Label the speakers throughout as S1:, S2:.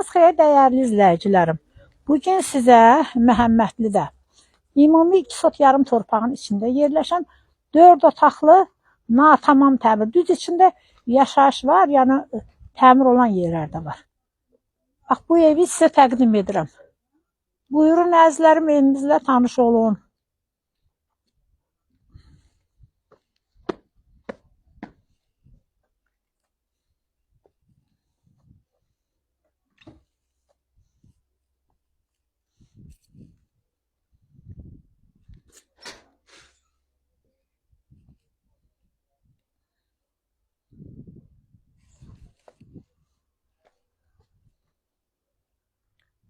S1: Sabahınız xeyir dəyərli izləyicilərim. Bugün sizə Məhəmmədlidə ümumi 2 sot yarım torpağın içində yerləşən 4 otaqlı natamam təmir. Düz içində yaşayış var, yəni təmir olan yerlər də var. Bax, bu evi sizə təqdim edirəm. Buyurun əzizlərim, evimizlə tanış olun.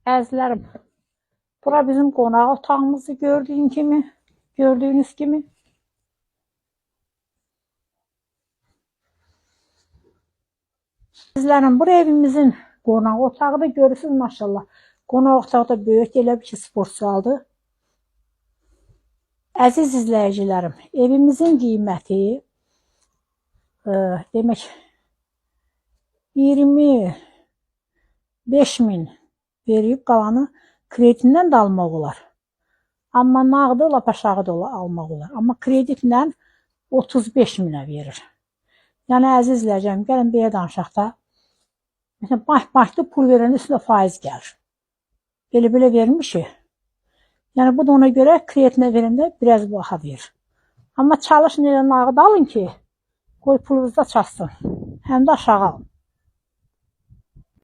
S1: Əzizlərim, bura bizim qonaq otağımızı gördüyünüz kimi. Əzizlərim, bura evimizin qonaq otağıdır, görürsünüz maşallah. Qonaq otağı da böyük, elə bir ki, sport saldır. Əziz izləyicilərim, evimizin qiyməti demək 25.000 verib qalanı kreditindən də almaq olar. Amma nağdı lap aşağı da almaq olar. Amma kreditlə 35.000-ə verir. Yəni əziz izləyicilərim, gəlin belə danışaq da. Məsələn, bankda pul verəndə üstündə faiz gəlir. Belə vermişik. Yəni bu da ona görə kreditinə verəndə biraz baha verir. Amma çalışın elə nağdı alın ki, qoy pulunuz da çatsın. Həm də aşağı alın.